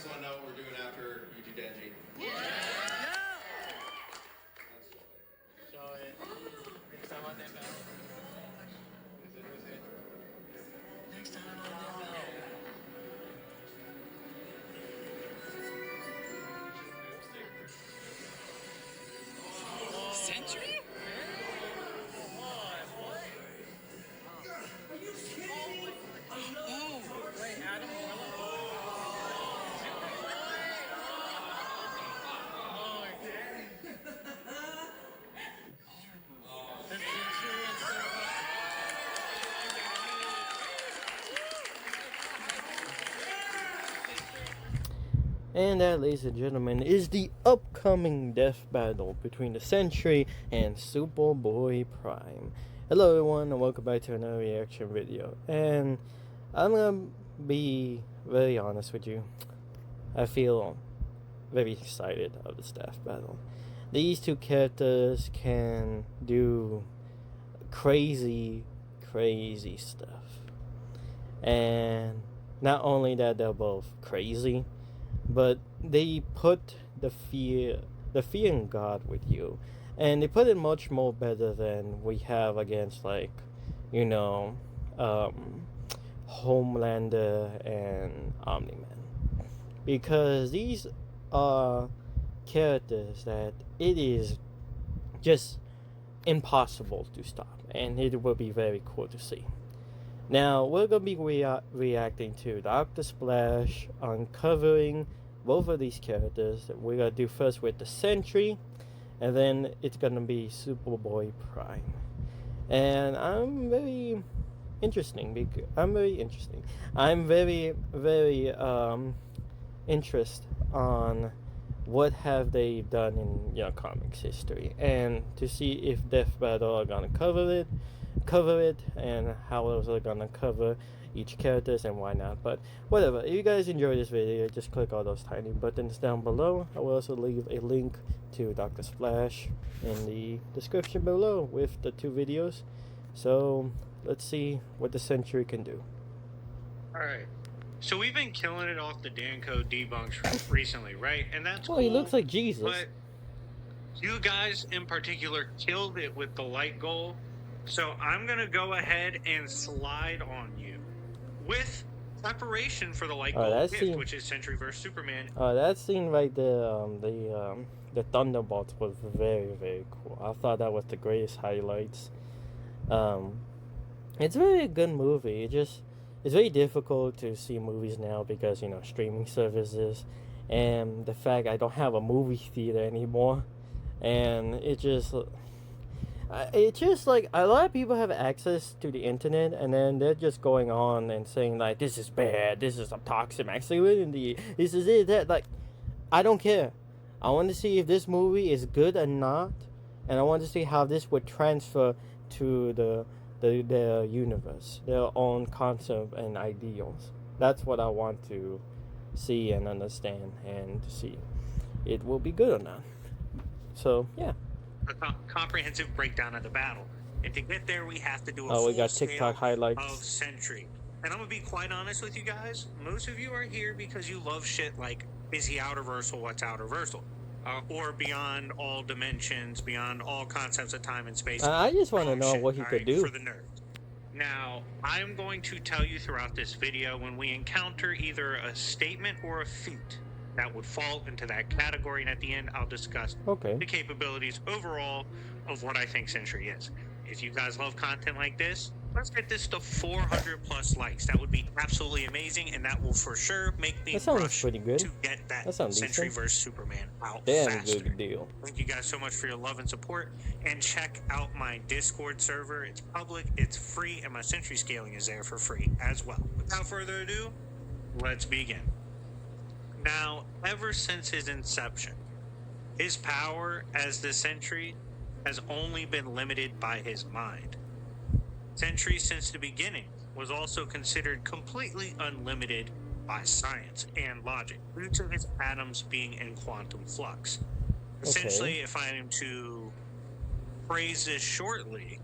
guys want to know what we're doing after you do Denji? Yeah! Show it. Next time on that bell. Next time on that bell. Sentry? And that, ladies and gentlemen, is the upcoming death battle between the Sentry and Superboy Prime. Hello everyone, and welcome back to another reaction video. And I'm gonna be very honest with you. I feel very excited of this death battle. These two characters can do crazy stuff. And not only that, they're both crazy, but they put the fear in God with you, and they put it much more better than we have against, like, you know, Homelander and Omni-Man, because these are characters that it is just impossible to stop, and it will be very cool to see. Now, we're going to be reacting to Dr. Splash uncovering both of these characters. We're going to do first with the Sentry, and then it's going to be Superboy Prime. And I'm very interested on what have they done in comics history, and to see if Death Battle are going to cover it, and how else are gonna cover each characters and why not. But whatever, if you guys enjoy this video, just click all those tiny buttons down below. I will also leave a link to Dr. Splash in the description below with the two videos. So let's see what the Sentry can do. Alright, so we've been killing it off the Danco debunks recently, right? And that's well, cool, he looks like Jesus. But you guys in particular killed it with the light goal. So I'm going to go ahead and slide on you with preparation for the light gold gift, which is Sentry vs. Superman. That scene right there, the Thunderbolts was very cool. I thought that was the greatest highlights. It's really a good movie. It's very difficult to see movies now because, streaming services, and the fact I don't have a movie theater anymore, and it's just like a lot of people have access to the internet, and then they're just going on and saying like, this is bad, this is a toxic masculinity, this is it, that. Like, I don't care. I want to see if this movie is good or not, and I want to see how this would transfer to the universe, their own concept and ideals. That's what I want to see and understand, and to see it will be good or not. So yeah, a comprehensive breakdown of the battle, and to get there we have to do a we full got TikTok highlights of Sentry. And I'm gonna be quite honest with you guys, most of you are here because you love shit like, is he outerversal, what's outerversal, or beyond all dimensions, beyond all concepts of time and space. I just want to know what he could do for the nerds. Now, I'm going to tell you throughout this video when we encounter either a statement or a feat that would fall into that category, and at the end I'll discuss the capabilities overall of what I think Sentry is. If you guys love content like this, let's get this to 400 plus likes. That would be absolutely amazing, and that will for sure make me rush pretty good to get that Sentry vs. Superman out faster. Good deal. Thank you guys so much for your love and support, and check out my Discord server. It's public, it's free, and my Sentry scaling is there for free as well. Without further ado, let's begin. Now, ever since his inception, his power as the Sentry has only been limited by his mind. Sentry, since the beginning, was also considered completely unlimited by science and logic due to his atoms being in quantum flux. Essentially, if I am to phrase this shortly,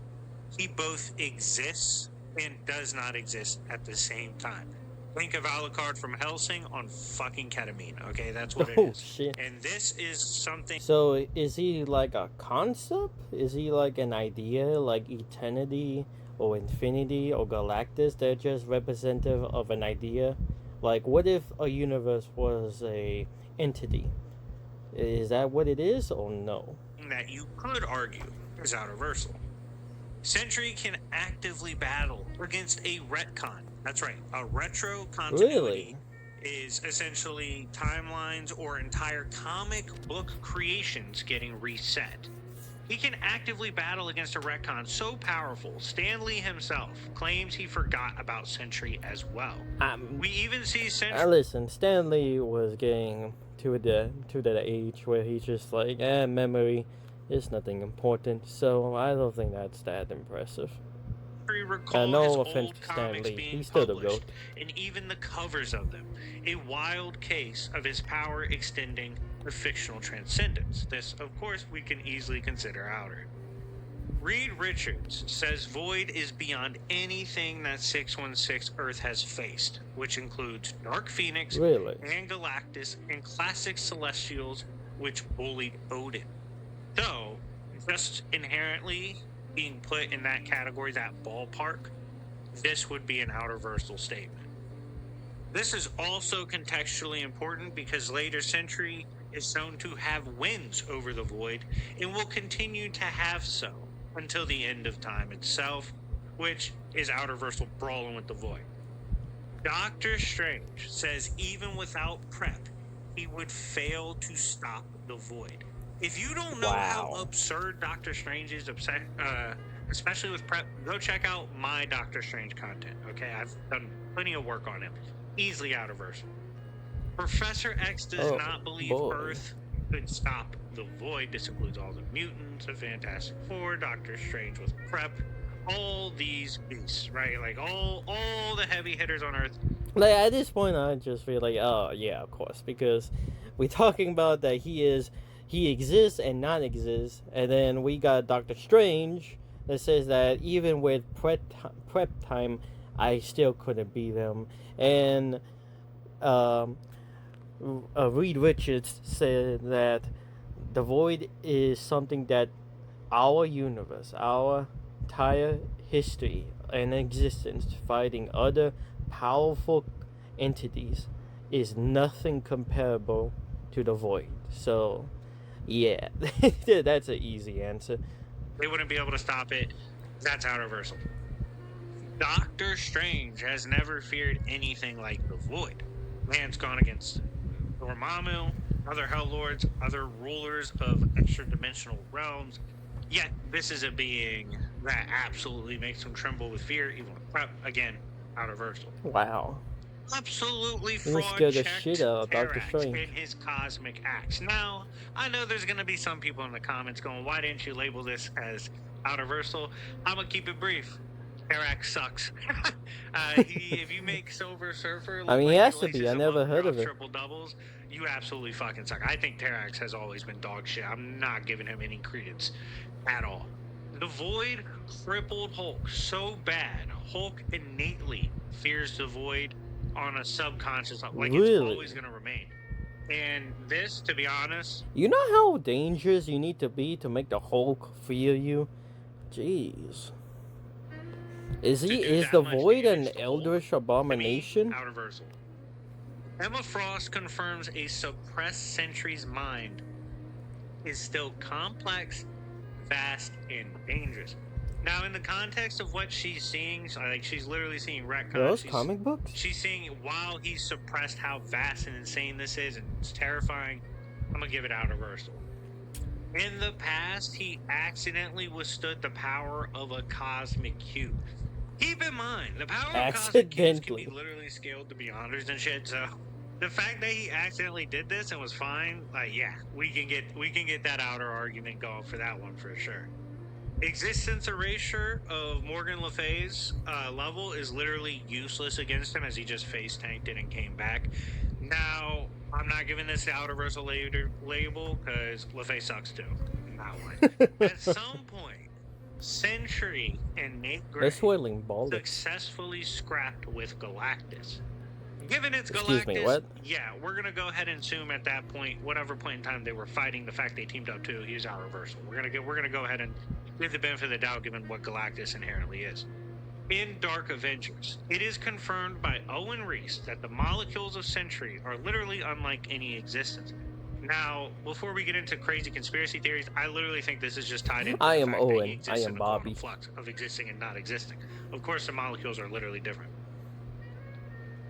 he both exists and does not exist at the same time. Think of Alucard from Hellsing on fucking ketamine. Okay, that's what it Oh, is. shit. And this is something. So, is he like a concept? Is he like an idea, like eternity or infinity or Galactus? They're just representative of an idea. Like, what if a universe was a entity? Is that what it is, or no? That you could argue is universal. Sentry can actively battle against a retcon. That's right, a retro continuity. Really? Is essentially timelines or entire comic book creations getting reset. He can actively battle against a retcon so powerful, Stan Lee himself claims he forgot about Sentry as well. We even see Sentry... Listen, Stan Lee was getting to the age where he's just like, memory is nothing important, so I don't think that's that impressive. Recall no his offense old to Stan comics Lee. being He's still the published, GOAT. and even the covers of them. A wild case of his power extending the fictional transcendence. This, of course, we can easily consider outer. Reed Richards says Void is beyond anything that 616 Earth has faced, which includes Dark Phoenix and Galactus and classic Celestials, which bullied Odin. So, just inherently being put in that category, that ballpark, this would be an outerversal statement. This is also contextually important because later Sentry is shown to have wins over the Void and will continue to have so until the end of time itself, which is outerversal brawling with the Void. Doctor Strange says even without prep, he would fail to stop the Void. If you don't know how absurd Doctor Strange is, especially with prep, go check out my Doctor Strange content, okay? I've done plenty of work on him. Easily outerversal. Professor X does not believe Earth could stop the Void. This includes all the mutants, the Fantastic Four, Doctor Strange with prep, all these beasts, right? Like all the heavy hitters on Earth. Like, at this point, I just feel like, oh yeah, of course, because we're talking about that he exists and not exists, and then we got Doctor Strange that says that even with prep time, I still couldn't beat him, and Reed Richards said that the Void is something that our universe, our entire history and existence fighting other powerful entities is nothing comparable to the Void. So yeah, that's an easy answer. They wouldn't be able to stop it. That's outerversal. Doctor Strange has never feared anything like the Void. Man's gone against Dormammu, other Hell Lords, other rulers of extra-dimensional realms. Yet this is a being that absolutely makes him tremble with fear, even with prep. Again, outerversal. Wow. Absolutely scared the shit out of Doctor Terrax Strange in his cosmic acts. Now, I know there's going to be some people in the comments going, why didn't you label this as outerversal? I'm going to keep it brief. Terrax sucks. If you make Silver Surfer, I mean, he has to be. I never heard of it. Triple doubles, you absolutely fucking suck. I think Terrax has always been dog shit. I'm not giving him any credence at all. The Void crippled Hulk so bad, Hulk innately fears the Void on a subconscious level. Like, it's always going to remain. And this, to be honest... You know how dangerous you need to be to make the Hulk fear you? Jeez. Is the Void an eldritch abomination? Outerversal. Emma Frost confirms a suppressed Sentry's mind is still complex, vast, and dangerous. Now, in the context of what she's seeing, like, she's literally seeing retcons. Those comic books? She's seeing, while he's suppressed, how vast and insane this is, and it's terrifying. I'm gonna give it outerversal. In the past, he accidentally withstood the power of a cosmic cube. Keep in mind, the power of cosmic cubes can be literally scaled to beyonders and shit, so... The fact that he accidentally did this and was fine, like, yeah, we can get that outer argument going for that one for sure. Existence erasure of Morgan Le Fay's level is literally useless against him, as he just face tanked it and came back. Now, I'm not giving this the outerversal label because Le Fay sucks too. Not one. At some point, Sentry and Nate Gray successfully scrapped with Galactus. Given it's Excuse Galactus, me, what? yeah, we're gonna go ahead and assume at that point, whatever point in time they were fighting, the fact they teamed up too, he's out reversal. We're gonna go ahead and give the benefit of the doubt, given what Galactus inherently is. In Dark Avengers, it is confirmed by Owen Reese that the molecules of Sentry are literally unlike any existence. Now, before we get into crazy conspiracy theories, I literally think this is just tied into I the am fact that he Owen. I exists am in a quantum Bobby. flux of existing and not existing. Of course, the molecules are literally different.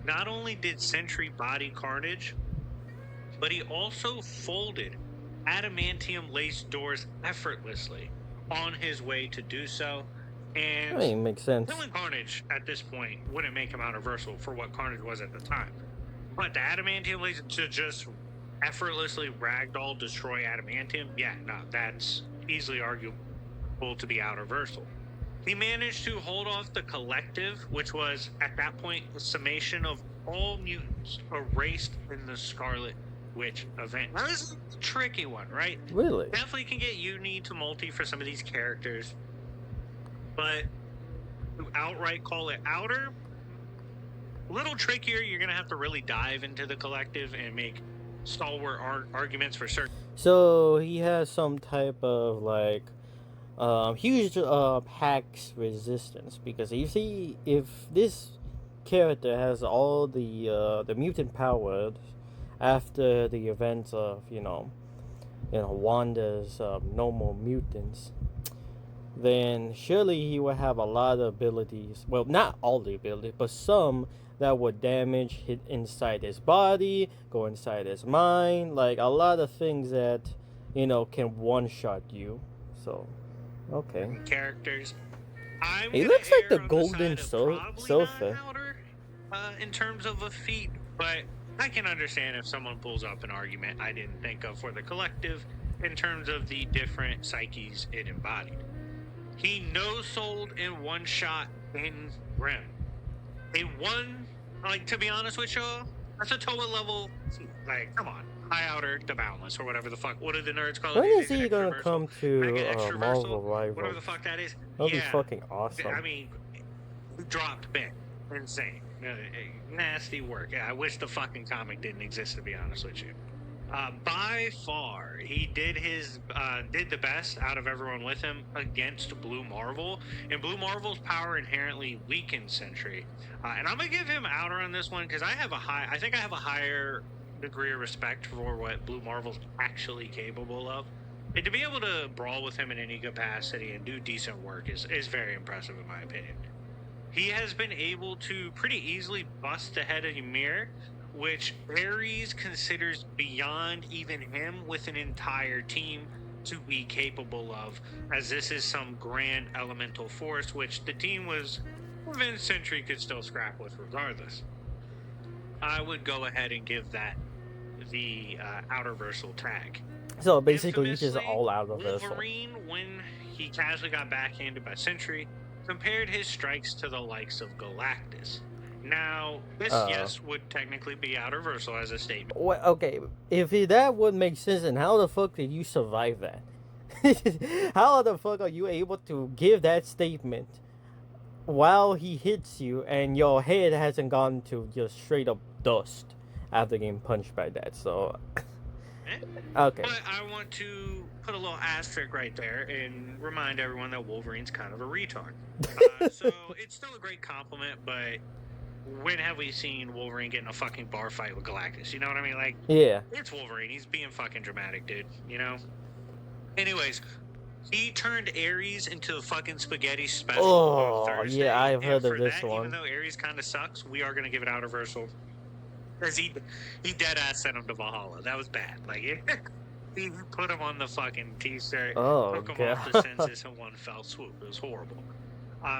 Not only did Sentry body Carnage, but he also folded adamantium-laced doors effortlessly on his way to do so. And I mean, makes sense. killing Carnage at this point wouldn't make him out reversal for what Carnage was at the time. But the adamantium-laced to just effortlessly ragdoll destroy adamantium, yeah, no, that's easily arguable to be out reversal. He managed to hold off the Collective, which was, at that point, the summation of all mutants erased in the Scarlet Witch event. Now, this is a tricky one, right? Really? Definitely can get uni to multi for some of these characters, but to outright call it outer, a little trickier. You're going to have to really dive into the Collective and make stalwart arguments for certain. So he has some type of like huge hacks resistance, because you see, if this character has all the mutant powers after the events of Wanda's normal mutants, then surely he will have a lot of abilities. Well, not all the abilities, but some that would damage hit inside his body, go inside his mind, like a lot of things that can one-shot you. So, okay. Characters. He looks like the golden sofa. In terms of a feat, but I can understand if someone pulls up an argument I didn't think of for the Collective in terms of the different psyches it embodied. He no-sold in one shot in Rim. They won, like, to be honest with y'all, that's a total level, like, come on. High Outer, the Boundless, or whatever the fuck. What do the nerds call it? When is he gonna come to Marvel Whatever Rivals? the fuck that is. That'll Yeah. be fucking awesome. I mean, dropped Ben. Insane. Nasty work. Yeah, I wish the fucking comic didn't exist, to be honest with you. By far, he did the best out of everyone with him against Blue Marvel, and Blue Marvel's power inherently weakened Sentry. And I'm gonna give him outer on this one because I think I have a higher degree of respect for what Blue Marvel's actually capable of. And to be able to brawl with him in any capacity and do decent work is very impressive in my opinion. He has been able to pretty easily bust the head of Ymir, which Ares considers beyond even him with an entire team to be capable of, as this is some grand elemental force, which the team was convinced Sentry could still scrap with regardless. I would go ahead and give that the outer versal tag. So basically, he's just all out of this. Wolverine, when he casually got backhanded by Sentry, compared his strikes to the likes of Galactus. Now, this, yes, would technically be out of reversal as a statement. Well, okay, if that would make sense, then how the fuck did you survive that? How the fuck are you able to give that statement while he hits you and your head hasn't gone to just straight up dust after getting punched by that? So, okay. But I want to put a little asterisk right there and remind everyone that Wolverine's kind of a retard. So it's still a great compliment, but when have we seen Wolverine get in a fucking bar fight with Galactus? You know what I mean? Like, yeah, it's Wolverine. He's being fucking dramatic, dude. You know? Anyways, he turned Ares into a fucking spaghetti special on Thursday. Yeah, I've heard of for this that, one. Even though Ares kind of sucks, we are going to give it out reversal. Because he dead ass sent him to Valhalla. That was bad. Like, he put him on the fucking t-shirt, took him off the census in one fell swoop. It was horrible.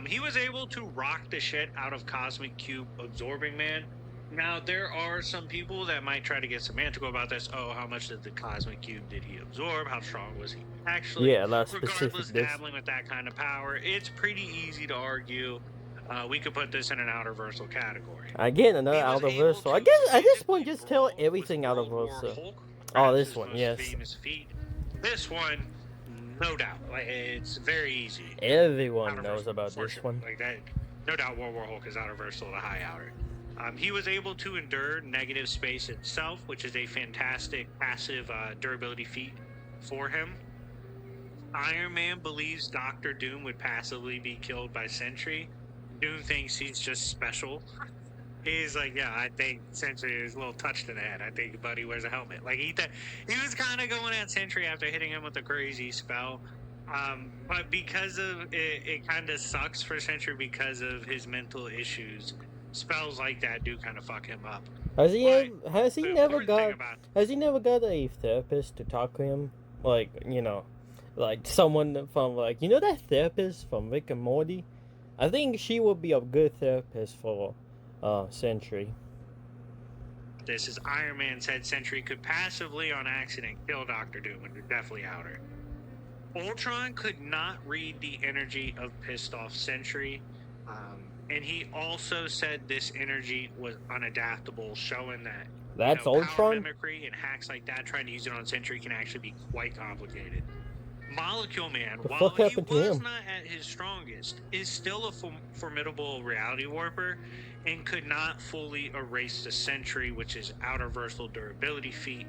He was able to rock the shit out of Cosmic Cube Absorbing Man. Now, there are some people that might try to get semantical about this. Oh, how much did the Cosmic Cube did he absorb? How strong was he actually? Yeah, that's regardless, specific. dabbling with that kind of power, it's pretty easy to argue. We could put this in an outer versal category. Again, another out of versal. I guess at this point, just tell everything out of versal. Oh, this one, yes. Famous feat. This one, no doubt. Like, it's very easy. Everyone knows about this one. Like that, no doubt. War Hulk is outer versal to high outer. He was able to endure negative space itself, which is a fantastic passive durability feat for him. Iron Man believes Doctor Doom would passively be killed by Sentry. Doom thinks he's just special. He's like, yeah, I think Sentry is a little touched in the head. I think Buddy wears a helmet. Like he was kind of going at Sentry after hitting him with a crazy spell. But because of it kind of sucks for Sentry because of his mental issues. Spells like that do kind of fuck him up. Has he never got a therapist to talk to him? Like, you know, like someone from, like, you know that therapist from Rick and Morty? I think she would be a good therapist for Sentry. This is Iron Man said Sentry could passively on accident kill Doctor Doom, and definitely outer. Ultron could not read the energy of pissed off Sentry. And he also said this energy was unadaptable, showing that that's power Ultron mimicry and hacks like that, trying to use it on Sentry can actually be quite complicated. Molecule Man, while he was not at his strongest, is still a formidable reality warper and could not fully erase the Sentry, which is outer versatile durability feat.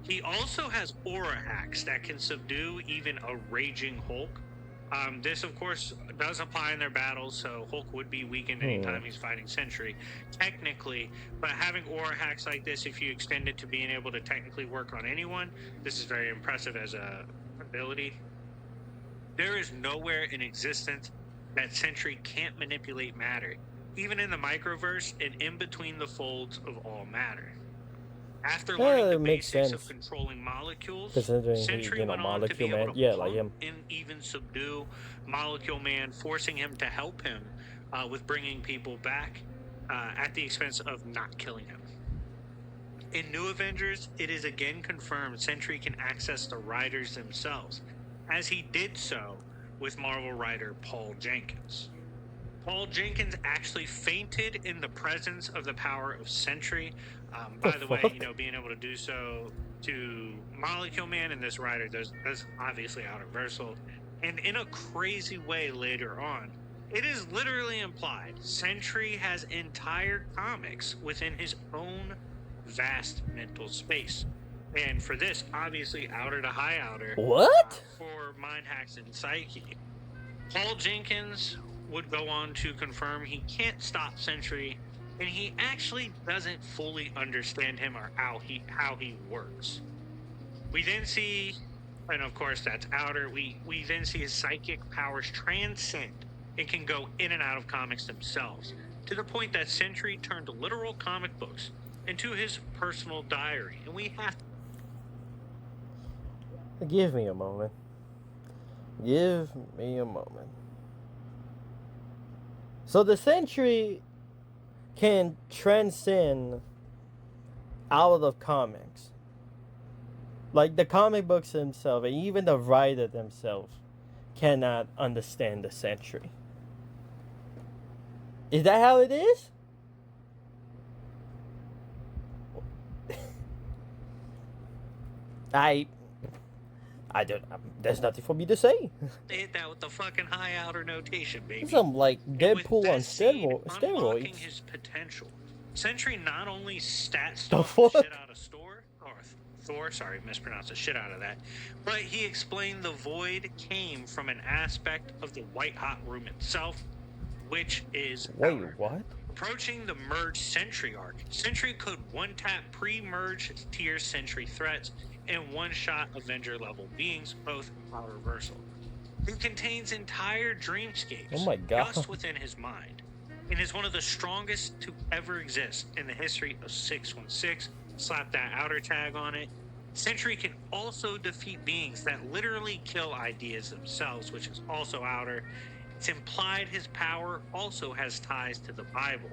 He also has aura hacks that can subdue even a raging Hulk. This, of course, does apply in their battles, so Hulk would be weakened anytime he's fighting Sentry, technically. But having aura hacks like this, if you extend it to being able to technically work on anyone, this is very impressive as a ability. There is nowhere in existence that Sentry can't manipulate matter, even in the microverse and in between the folds of all matter. After learning the basics of controlling molecules, Sentry went on to be able to pump and even subdue Molecule Man, forcing him to help him with bringing people back at the expense of not killing him. In New Avengers, it is again confirmed Sentry can access the writers themselves, as he did so with Marvel writer Paul Jenkins. Paul Jenkins actually fainted in the presence of the power of Sentry. By the way, being able to do so to Molecule Man and this writer, that's obviously outer versatile. And in a crazy way later on, it is literally implied Sentry has entire comics within his own vast mental space. And for this, obviously, outer to high outer. What? For mind hacks and psyche. Paul Jenkins would go on to confirm he can't stop Sentry, and he actually doesn't fully understand him or how he works. We then see, and of course that's outer, we then see his psychic powers transcend and can go in and out of comics themselves, to the point that Sentry turned literal comic books into his personal diary, and we have to... Give me a moment. Give me a moment. So the Sentry can transcend out of comics. Like the comic books themselves, and even the writer themselves cannot understand the Sentry. Is that how it is? I don't. There's nothing for me to say. They hit that with the fucking high outer notation, baby. Some like Deadpool on steroids. Unlocking his potential. Sentry not only stats the shit out of Thor, sorry, mispronounced the shit out of that, but he explained the void came from an aspect of the White Hot Room itself, which is what? Approaching the merge Sentry arc, Sentry could one-tap pre-merge tier Sentry threats and one-shot Avenger-level beings, both power reversal. It contains entire dreamscapes just within his mind, and is one of the strongest to ever exist in the history of 616. Slap that outer tag on it. Sentry can also defeat beings that literally kill ideas themselves, which is also outer. It's implied his power also has ties to the Bible.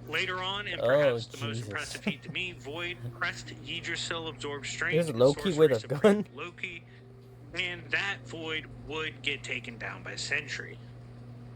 Later on, and perhaps the most impressive feat to me, Void pressed Yggdrasil absorbed strength. There's Loki with a gun. Loki, and that Void would get taken down by Sentry.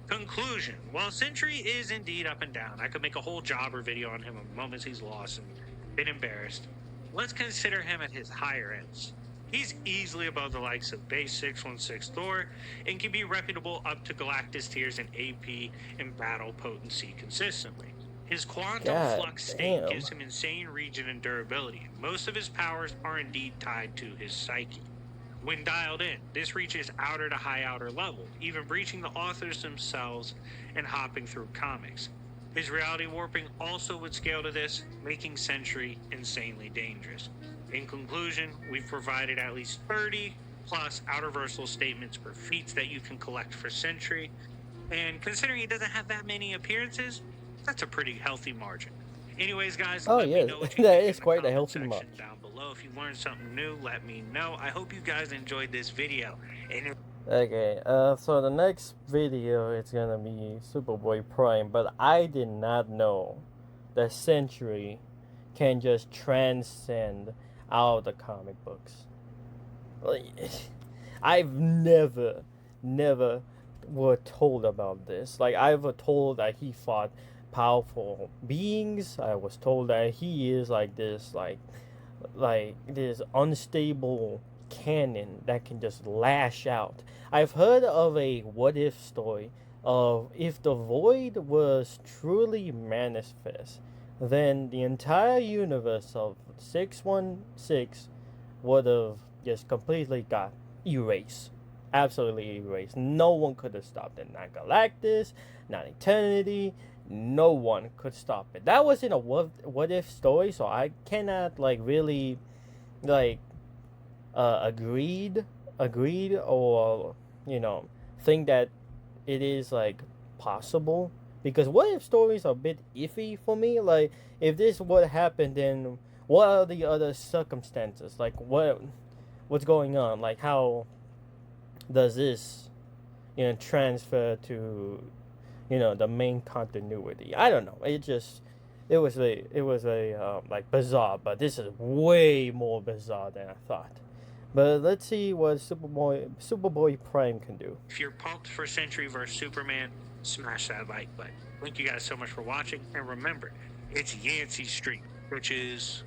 Conclusion: while Sentry is indeed up and down, I could make a whole jobber video on him of moments he's lost and been embarrassed. Let's consider him at his higher ends. He's easily above the likes of base 616 Thor and can be reputable up to Galactus tiers in AP and battle potency consistently. His quantum God flux state damn. gives him insane regen and durability. Most of his powers are indeed tied to his psyche. When dialed in, this reaches outer to high outer level, even breaching the authors themselves and hopping through comics. His reality warping also would scale to this, making Sentry insanely dangerous. In conclusion, we've provided at least 30 plus outerversal statements or feats that you can collect for Sentry, and considering he doesn't have that many appearances, that's a pretty healthy margin. Anyways, guys, Oh let me yeah, know what you that think is in the quite a comment healthy section margin. down below. If you learned something new, let me know. I hope you guys enjoyed this video. And Okay, so the next video is gonna be Superboy Prime, but I did not know that Sentry can just transcend out of the comic books. Like, I've never were told about this. Like, I was told that he fought powerful beings. I was told that he is like this, like this unstable cannon that can just lash out. I've heard of a what if story of if the void was truly manifest, then the entire universe of 616 would have just completely got erased. Absolutely erased. No one could have stopped it. Not Galactus, not Eternity. No one could stop it. That was in a what if story, so I cannot like really like agreed or think that it is like possible, because what if stories are a bit iffy for me. Like, if this would happen, then what are the other circumstances? Like, what's going on? Like, how does this transfer to the main continuity? I don't know. It was like bizarre, but this is way more bizarre than I thought. But let's see what Superboy Prime can do. if you're pumped for Sentry vs. Superman, smash that like button. Thank you guys so much for watching, and remember, it's Yancey Street, which is...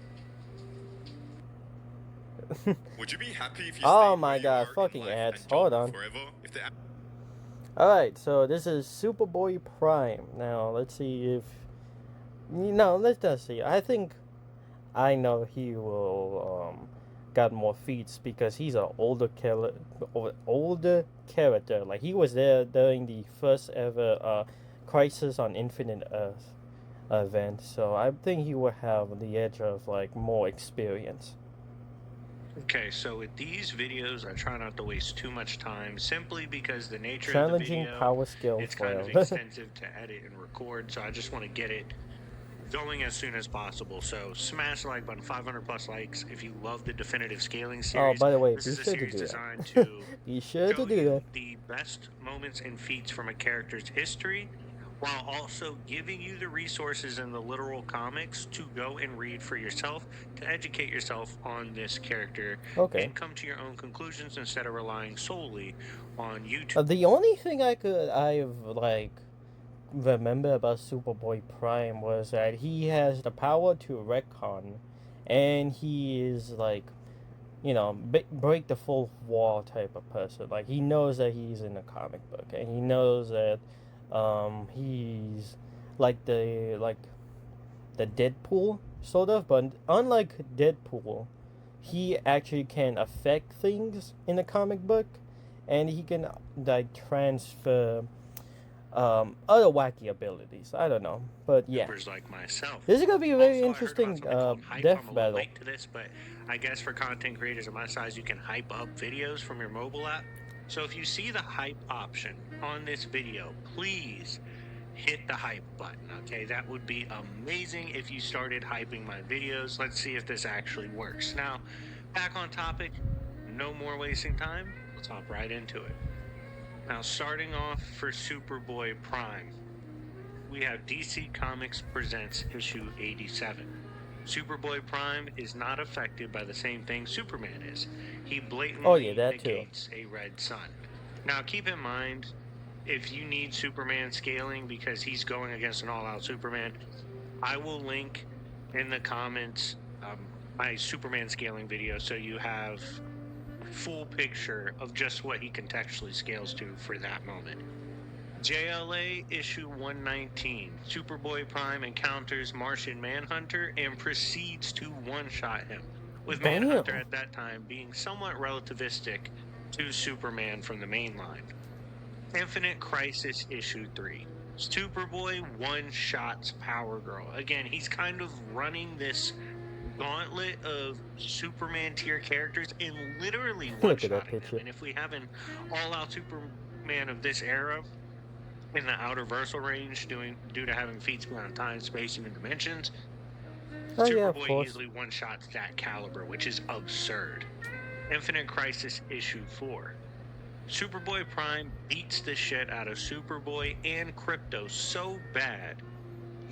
Would you be happy if you Oh stayed my where you God, are in fucking life ads. and Hold job on. forever? If the Alright, so this is Superboy Prime. Now, let's see if... let's just see. I think I know he will got more feats because he's an older character. Like, he was there during the first ever Crisis on Infinite Earth event. So I think he will have the edge of like more experience. Okay, so with these videos, I try not to waste too much time, simply because the nature Challenging of the video, power skill it's kind of forever. extensive to edit and record, so I just want to get it going as soon as possible. So smash the like button, 500 plus likes if you love the definitive scaling series. Oh, by the way, this be is a sure to series do designed that. to Be sure to show do you that. the best moments and feats from a character's history, while also giving you the resources in the literal comics to go and read for yourself, to educate yourself on this character, Okay. and come to your own conclusions instead of relying solely on YouTube. The only thing I've like remember about Superboy Prime was that he has the power to retcon, and he is like, break the fourth wall type of person. Like, he knows that he's in a comic book, and he knows that he's like the Deadpool sort of, but unlike Deadpool, he actually can affect things in the comic book, and he can like transfer other wacky abilities. I don't know, but yeah, Like myself. this is gonna be a very Also, interesting I heard about something called hype. death I'm a little battle. late to this, but I guess for content creators of my size, you can hype up videos from your mobile app. So if you see the hype option on this video, please hit the hype button, okay? That would be amazing if you started hyping my videos. Let's see if this actually works. Now, back on topic, no more wasting time. Let's hop right into it. Now, starting off for Superboy Prime, we have DC Comics Presents issue 87. Superboy Prime is not affected by the same thing Superman is. He blatantly negates a red sun. Now, keep in mind, if you need Superman scaling because he's going against an all-out Superman, I will link in the comments my Superman scaling video so you have full picture of just what he contextually scales to for that moment. JLA issue 119. Superboy Prime encounters Martian Manhunter and proceeds to one-shot him, with Damn. Manhunter at that time being somewhat relativistic to Superman from the main line. Infinite Crisis issue 3. Superboy one-shots Power Girl. Again, he's kind of running this gauntlet of Superman tier characters and literally Look at that one-shotting them. picture. And if we have an all-out Superman of this era in the outer versal range, due to having feats beyond time, space, and dimensions, Oh yeah, of Superboy course. easily one-shots that caliber, which is absurd. Infinite Crisis issue 4. Superboy Prime beats the shit out of Superboy and Crypto so bad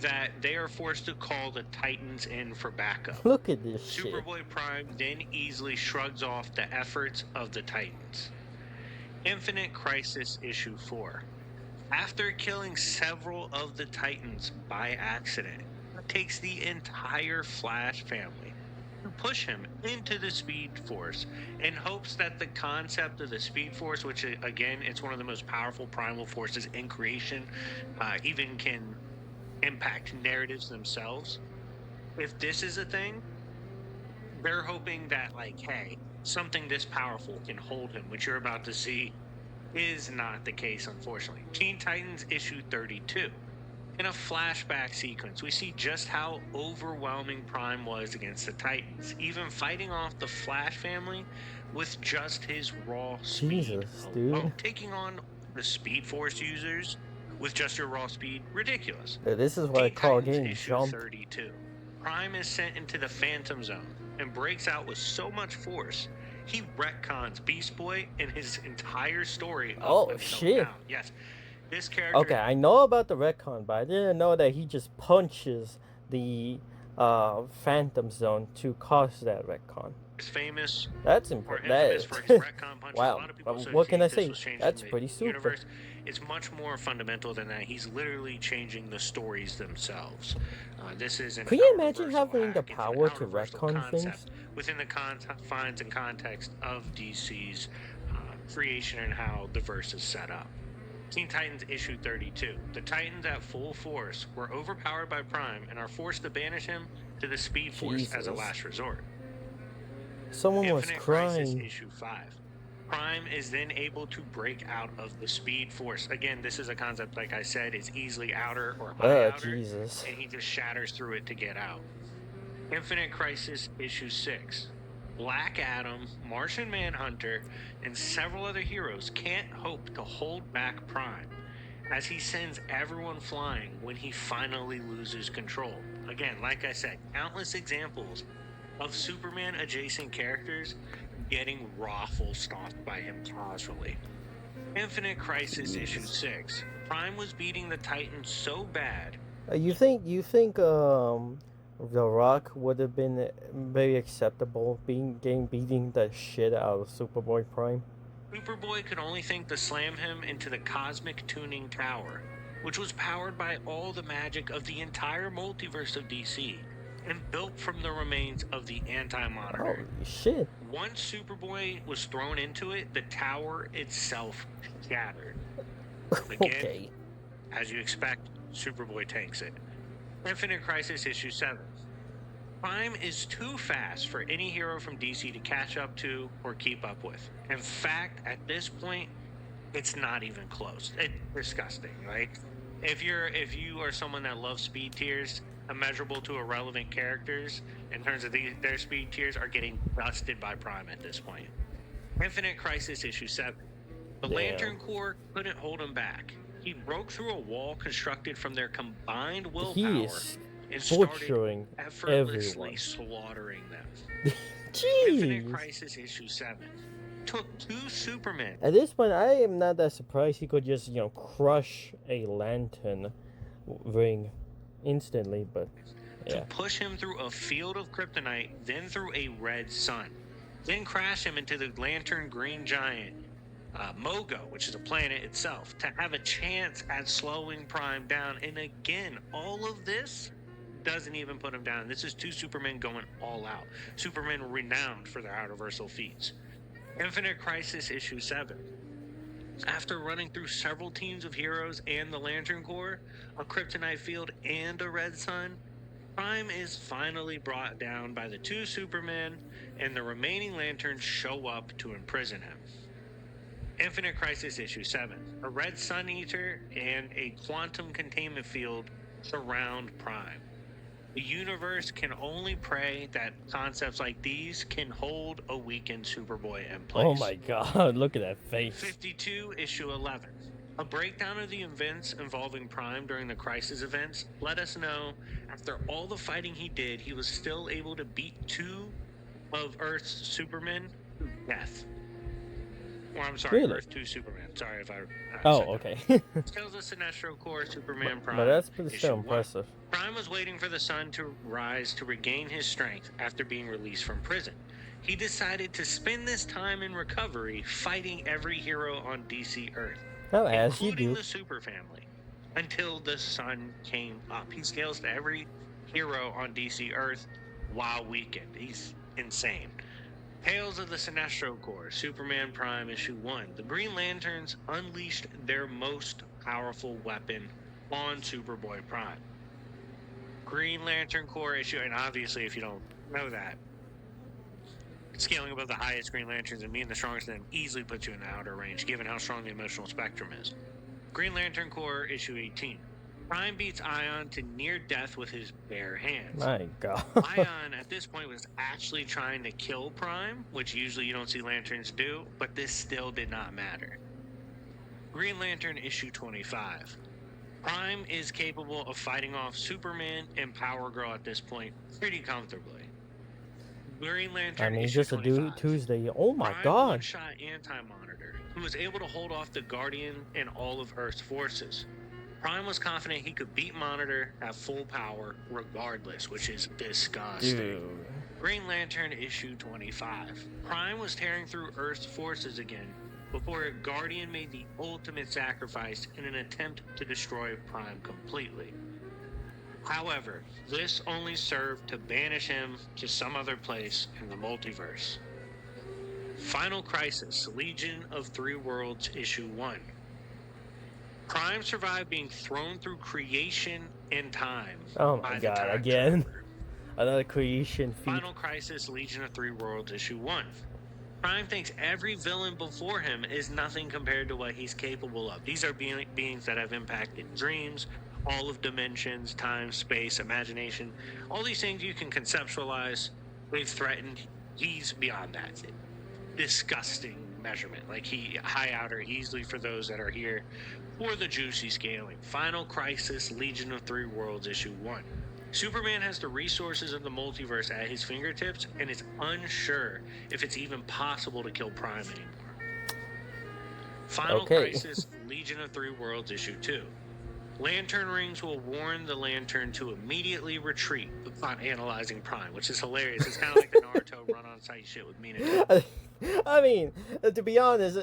that they are forced to call the Titans in for backup. Look at this shit. Superboy Prime then easily shrugs off the efforts of the Titans. Infinite Crisis issue 4. After killing several of the Titans by accident, it takes the entire Flash family to push him into the Speed Force in hopes that the concept of the Speed Force, which again, it's one of the most powerful primal forces in creation, even can impact narratives themselves. If this is a thing, they're hoping that, like, hey, something this powerful can hold him, which you're about to see is not the case, unfortunately. Teen Titans issue 32. In a flashback sequence, we see just how overwhelming Prime was against the Titans, even fighting off the Flash family with just his raw speed. Jesus, dude. Oh, taking on the Speed Force users with just your raw speed, ridiculous. This is what I Teen call Titans getting issue jumped. 32. Prime is sent into the Phantom Zone and breaks out with so much force, he retcons Beast Boy and his entire story. Oh, shit. Down. Yes. This character. Okay, I know about the retcon, but I didn't know that he just punches the Phantom Zone to cause that retcon. Is famous That's or important. infamous for his retcon punches. Wow. A lot of people What can I associate say? this with changing That's the pretty super. universe. It's much more fundamental than that. He's literally changing the stories themselves. This is an Could you imagine out-reversal having the hack. It's an power to out-reversal retcon concept things? within the confines and context of DC's creation and how the verse is set up. Teen Titans issue 32. The Titans at full force were overpowered by Prime and are forced to banish him to the Speed Force as a Jesus. last resort. Someone was Infinite Crisis crying. issue 5. Prime is then able to break out of the Speed Force. Again, this is a concept, like I said, is easily outer or high outer, Jesus. and he just shatters through it to get out. Infinite Crisis issue 6. Black Adam, Martian Manhunter, and several other heroes can't hope to hold back Prime, as he sends everyone flying when he finally loses control. Again, like I said, countless examples of Superman adjacent characters getting raffle stomped by him casually. Infinite Crisis issue 6. Prime was beating the Titans so bad. You think The Rock would have been very acceptable beating the shit out of Superboy Prime? Superboy could only think to slam him into the Cosmic Tuning Tower, which was powered by all the magic of the entire multiverse of DC, and built from the remains of the Anti-Monitor. Holy shit. Once Superboy was thrown into it, the tower itself shattered. Again, Okay. as you expect, Superboy tanks it. Infinite Crisis issue 7. Prime is too fast for any hero from DC to catch up to or keep up with. In fact, at this point, it's not even close. It's disgusting, right? If you are someone that loves speed tiers, immeasurable to irrelevant characters in terms of their speed tiers are getting dusted by Prime at this point. Infinite Crisis issue 7. The Damn. Lantern Corps couldn't hold him back. He broke through a wall constructed from their combined willpower He is and started butchering effortlessly everyone. slaughtering them. Infinite Jeez. Crisis issue 7 took 2 Supermen At this point, I am not that surprised he could just, crush a lantern ring instantly, but to yeah. push him through a field of kryptonite, then through a red sun, then crash him into the lantern green giant Mogo, which is a planet itself, to have a chance at slowing Prime down. And again, all of this doesn't even put him down. This is 2 Supermen going all out. Supermen renowned for their out-reversal feats. Infinite Crisis issue 7. After running through several teams of heroes and the Lantern Corps, a Kryptonite Field, and a Red Sun, Prime is finally brought down by the two Supermen, and the remaining Lanterns show up to imprison him. Infinite Crisis Issue 7. A Red Sun Eater and a Quantum Containment Field surround Prime. The universe can only pray that concepts like these can hold a weakened Superboy in place. Oh my god, look at that face. 52, Issue 11. A breakdown of the events involving Prime during the Crisis events let us know after all the fighting he did, he was still able to beat two of Earth's Supermen to death. Or I'm sorry, Really? Earth 2 Superman. Sorry if I Oh, said okay. that. Tales of Sinestro Corps Superman Prime. But that's pretty Issue still 1. impressive. Prime was waiting for the sun to rise to regain his strength after being released from prison. He decided to spend this time in recovery fighting every hero on DC Earth, Oh, as you including do. the Super Family, until the sun came up. He scales to every hero on DC Earth while weakened. He's insane. Tales of the Sinestro Corps, Superman Prime Issue 1. The Green Lanterns unleashed their most powerful weapon on Superboy Prime. Green Lantern Corps Issue, and obviously if you don't know that, scaling above the highest Green Lanterns and being the strongest of them easily puts you in the outer range, given how strong the emotional spectrum is. Green Lantern Corps Issue 18. Prime beats Ion to near death with his bare hands. My god. Ion at this point was actually trying to kill Prime, which usually you don't see Lanterns do, but this still did not matter. Green Lantern Issue 25. Prime is capable of fighting off Superman and Power Girl at this point pretty comfortably. Green Lantern I mean, it's Issue just a dude 25. Tuesday. Oh my Prime god. one-shot Anti-Monitor, who was able to hold off the Guardian and all of Earth's forces. Prime was confident he could beat Monitor at full power regardless, which is disgusting. Dude. Green Lantern Issue 25. Prime was tearing through Earth's forces again before a Guardian made the ultimate sacrifice in an attempt to destroy Prime completely. However, this only served to banish him to some other place in the multiverse. Final Crisis, Legion of Three Worlds Issue 1. Prime survived being thrown through creation and time. Oh by my the god, Time again. Traveler. Another creation feat. Final Crisis, Legion of Three Worlds Issue 1. Prime thinks every villain before him is nothing compared to what he's capable of. These are beings that have impacted dreams, all of dimensions, time, space, imagination. All these things you can conceptualize. They've threatened. He's beyond that. Disgusting measurement. Like high outer easily for those that are here for the juicy scaling. Final Crisis, Legion of Three Worlds Issue 1. Superman has the resources of the multiverse at his fingertips and is unsure if it's even possible to kill Prime anymore. Final Crisis, Legion of Three Worlds Issue 2. Lantern rings will warn the Lantern to immediately retreat upon analyzing Prime, which is hilarious. It's kind of like the Naruto run-on-site shit with Mina. I mean, to be honest,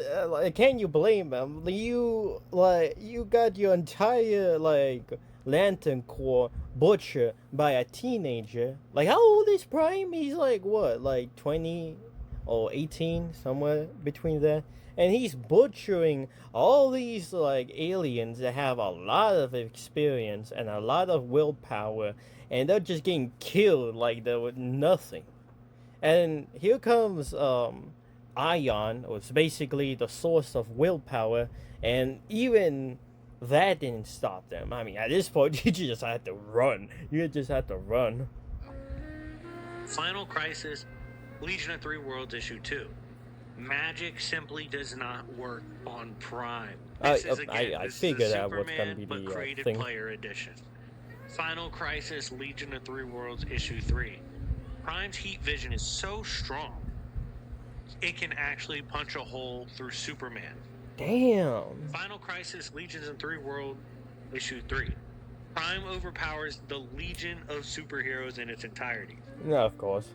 can you blame him? You got your entire Lantern Corps butchered by a teenager. Like, how old is Prime? He's like what, 20 or 18, somewhere between that. And he's butchering all these aliens that have a lot of experience and a lot of willpower, and they're just getting killed like there was nothing. And here comes Ion, was basically the source of willpower, and even that didn't stop them. I mean, at this point, you just had to run. You just had to run. Final Crisis, Legion of Three Worlds Issue 2. Magic simply does not work on Prime. This is I figured out what's going to be but the created thing. player edition. Final Crisis, Legion of Three Worlds Issue 3. Prime's heat vision is so strong, it can actually punch a hole through Superman. Damn. Final Crisis, Legions of Three Worlds Issue 3. Prime overpowers the Legion of superheroes in its entirety. No, of course.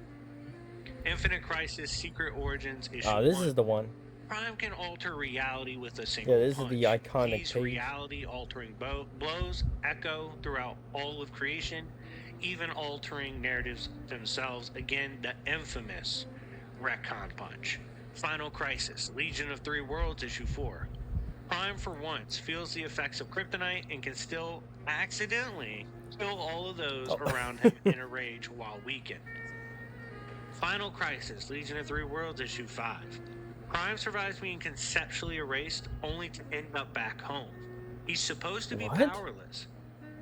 Infinite Crisis, Secret Origins Issue 1. Oh, this is the one. Prime can alter reality with a single Yeah, this punch. is the iconic These page. reality-altering blows echo throughout all of creation, even altering narratives themselves. Again, the infamous retcon punch. Final Crisis, Legion of Three Worlds Issue 4. Prime, for once, feels the effects of kryptonite and can still accidentally kill all of those around him in a rage while weakened. Final Crisis, Legion of Three Worlds, issue 5. Prime survives being conceptually erased, only to end up back home. He's supposed to be powerless,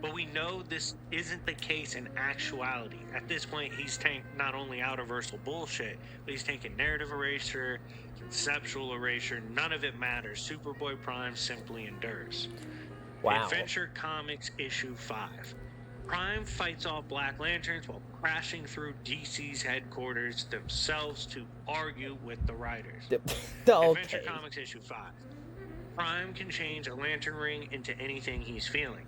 but we know this isn't the case in actuality. At this point, he's tanked not only outer-versal bullshit, but he's taking narrative erasure, conceptual erasure. None of it matters. Superboy Prime simply endures. Wow. Adventure Comics issue 5. Prime fights off Black Lanterns while crashing through DC's headquarters themselves to argue with the writers. Adventure Comics issue 5. Prime can change a lantern ring into anything he's feeling,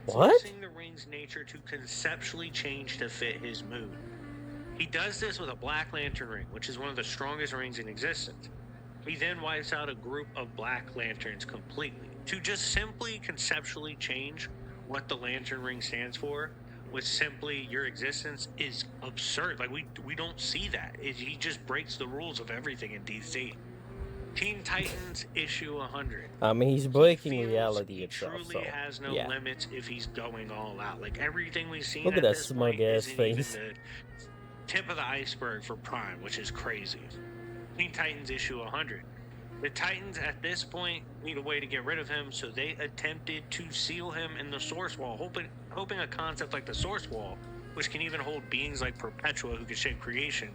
forcing the ring's nature to conceptually change to fit his mood. He does this with a Black Lantern ring, which is one of the strongest rings in existence. He then wipes out a group of Black Lanterns completely. To just simply conceptually change what the Lantern ring stands for with simply your existence is absurd. Like, we don't see that. He just breaks the rules of everything in DC. Teen Titans issue 100. I mean, he's breaking reality he itself. Truly has no limits if he's going all out. Like, everything we've seen. Look at that smug ass face. The tip of the iceberg for Prime, which is crazy. Teen Titans issue 100. The Titans at this point need a way to get rid of him, so they attempted to seal him in the Source Wall, hoping a concept like the Source Wall, which can even hold beings like Perpetua who can shape creation.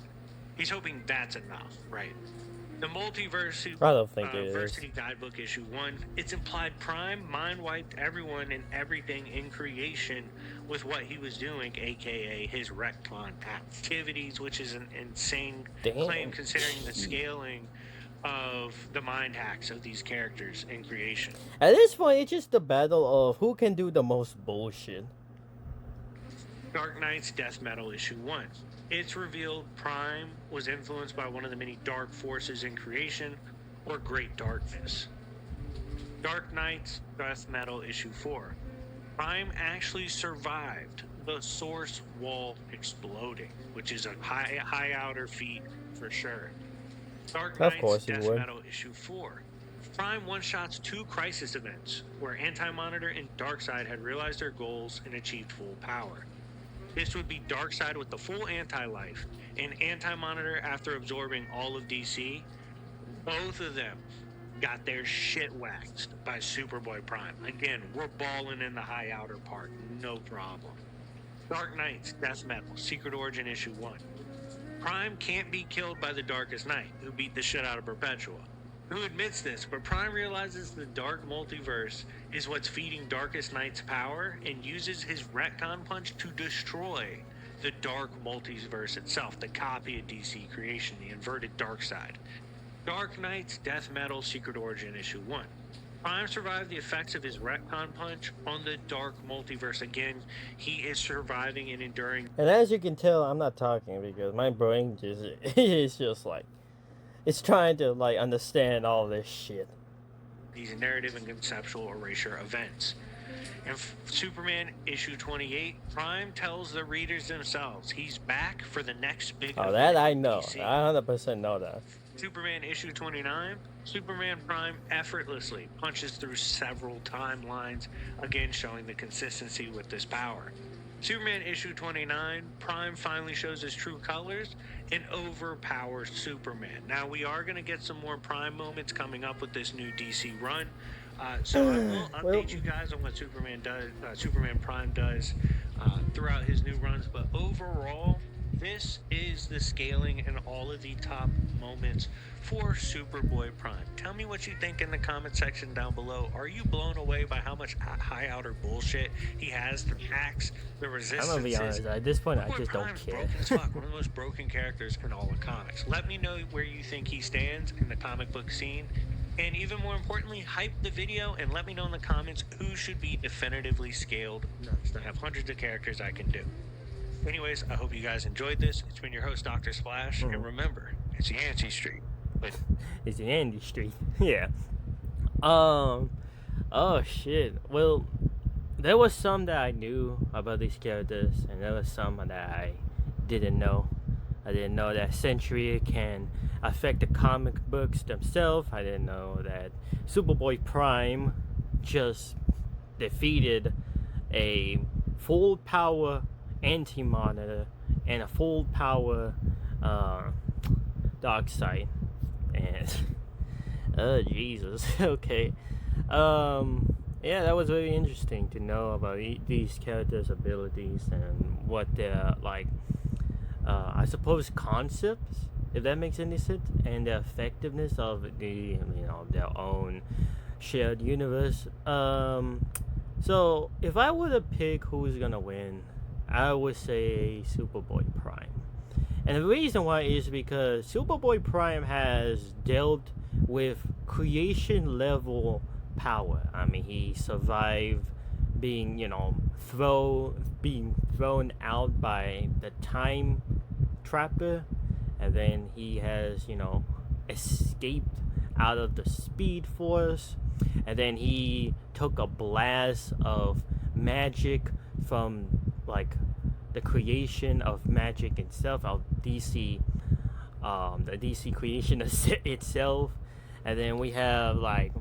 He's hoping that's enough, right? The Multiversity Guidebook issue 1. It's implied Prime mind-wiped everyone and everything in creation with what he was doing, aka his retcon activities, which is an insane claim considering the scaling of the mind hacks of these characters in creation. At this point, it's just the battle of who can do the most bullshit. Dark Knight's Death Metal issue 1. It's revealed Prime was influenced by one of the many dark forces in creation, or Great Darkness. Dark Knight's Death Metal issue 4. Prime actually survived the Source Wall exploding, which is a high outer feat for sure. Dark Knight's Death Metal issue 4. Prime one-shots 2 crisis events, where Anti-Monitor and Darkseid had realized their goals and achieved full power. This would be Darkseid with the full anti-life, and Anti-Monitor after absorbing all of DC. Both of them got their shit waxed by Superboy Prime. Again, we're balling in the high outer part, no problem. Dark Knight's Death Metal, Secret Origin issue 1. Prime can't be killed by the Darkest Knight, who beat the shit out of Perpetua. Who admits this, but Prime realizes the dark multiverse is what's feeding Darkest Knight's power and uses his retcon punch to destroy the dark multiverse itself, the copy of DC creation, the inverted Darkseid. Dark Knight's Death Metal Secret Origin issue 1. Prime survived the effects of his retcon punch on the dark multiverse. Again, he is surviving and enduring. And as you can tell, I'm not talking because my brain is just like, it's trying to like understand all this shit. These narrative and conceptual erasure events. In Superman issue 28, Prime tells the readers themselves he's back for the next big event. That I know. DC. I 100% know that. Superman issue 29, Superman Prime effortlessly punches through several timelines, again showing the consistency with this power. Superman issue 29, Prime finally shows his true colors and overpowers Superman. Now, we are going to get some more Prime moments coming up with this new DC run. So I will update you guys on what Superman Prime does throughout his new runs. But overall, this is the scaling and all of the top moments for Superboy Prime. Tell me what you think in the comment section down below. Are you blown away by how much high outer bullshit he has, the hacks, the resistance? I'm gonna be honest, at this point, I just don't care. One of the most broken characters in all of comics. Let me know where you think he stands in the comic book scene. And even more importantly, hype the video and let me know in the comments who should be definitively scaled next. I have hundreds of characters I can do. Anyways, I hope you guys enjoyed this. It's been your host, Dr. Splash. And remember, it's the Yancey Street. But it's the Andy Street. Yeah. Oh shit. Well, there was some that I knew about these characters, and there was some that I didn't know. I didn't know that Sentry can affect the comic books themselves. I didn't know that Superboy Prime just defeated a full power Anti-Monitor and a full power Darkseid. And oh Jesus. Okay. Yeah, that was very interesting to know about these characters' abilities and what their like I suppose concepts, if that makes any sense, and the effectiveness of the their own shared universe. So if I were to pick who's gonna win, I would say Superboy Prime. And the reason why is because Superboy Prime has dealt with creation level power. I mean, he survived being, being thrown out by the time trapper, and then he has, escaped out of the Speed Force, and then he took a blast of magic from like the creation of magic itself, of DC, the DC creation itself, and then we have like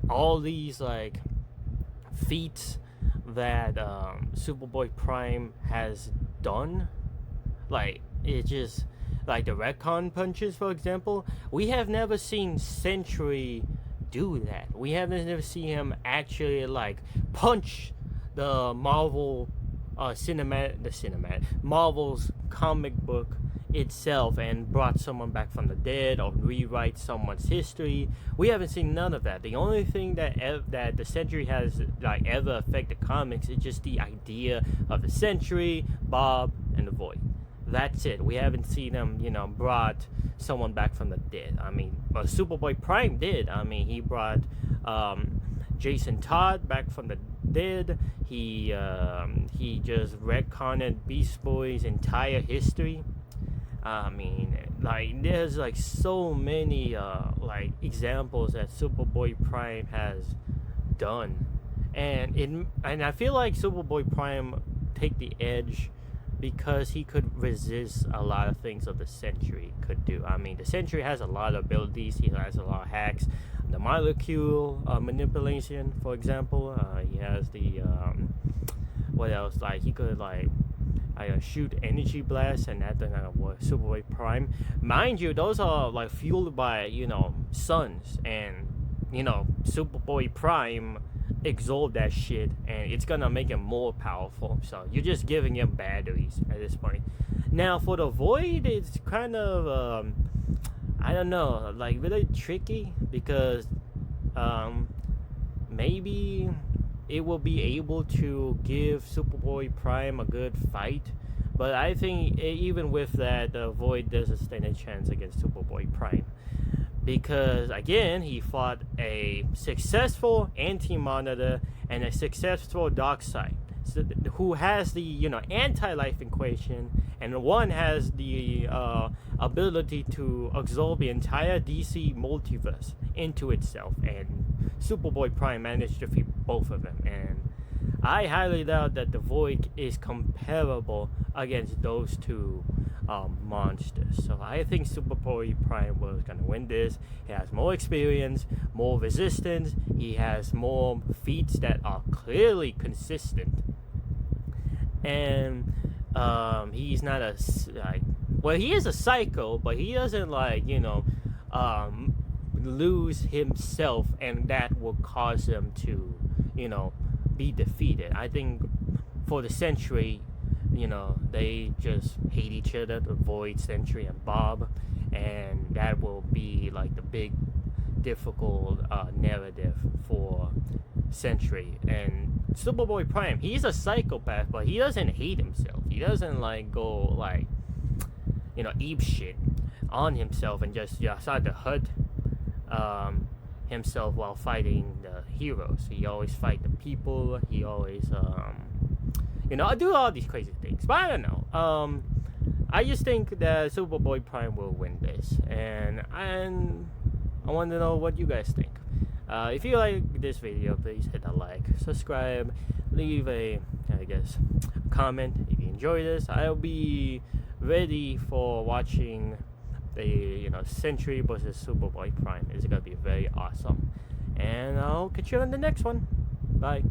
all these like feats that Superboy Prime has done. Like it just like the retcon punches, for example. We have never seen Sentry do that. We haven't never seen him actually like punch the Marvel Marvel's comic book itself and brought someone back from the dead or rewrite someone's history. We haven't seen none of that. The only thing that the Sentry has like ever affected comics is just the idea of the Sentry, Bob, and the Void. That's it. We haven't seen him, brought someone back from the dead. I mean, but Superboy Prime did. I mean, he brought Jason Todd back from the dead. He just retconned Beast Boy's entire history. I mean, like there's like so many like examples that Superboy Prime has done, and I feel like Superboy Prime take the edge because he could resist a lot of things that the Sentry could do. I mean, the Sentry has a lot of abilities. He has a lot of hacks. The molecule manipulation, for example. He has the what else? Like he could like shoot energy blasts, and that was Superboy Prime. Mind you, those are like fueled by suns, and Superboy Prime absorb that shit, and it's gonna make him more powerful. So you're just giving him batteries at this point. Now for the Void, it's kind of I don't know, like really tricky because maybe it will be able to give Superboy Prime a good fight, but I think even with that, the Void doesn't stand a chance against Superboy Prime. Because again, he fought a successful Anti-Monitor and a successful Darkseid, so who has the anti-life equation, and one has the ability to absorb the entire DC multiverse into itself. And Superboy Prime managed to defeat both of them, and I highly doubt that the Void is comparable against those two monsters. So I think Superboy Prime was gonna win this. He has more experience, more resistance. He has more feats that are clearly consistent, and he's not a he is a psycho, but he doesn't lose himself, and that will cause him to be defeated. I think for the Sentry, they just hate each other, the Void, Sentry, and Bob, and that will be like the big difficult narrative for Sentry. And Superboy Prime, he's a psychopath, but he doesn't hate himself. He doesn't go ape shit on himself and just start to hurt himself while fighting the heroes. He always fight the people. He always I do all these crazy things, but I don't know. I just think that Superboy Prime will win this, and I want to know what you guys think. If you like this video, please hit a like, subscribe, leave a comment if you enjoy this. I'll be ready for watching the Sentry versus Superboy Prime. It's gonna be very awesome. And I'll catch you on the next one. Bye.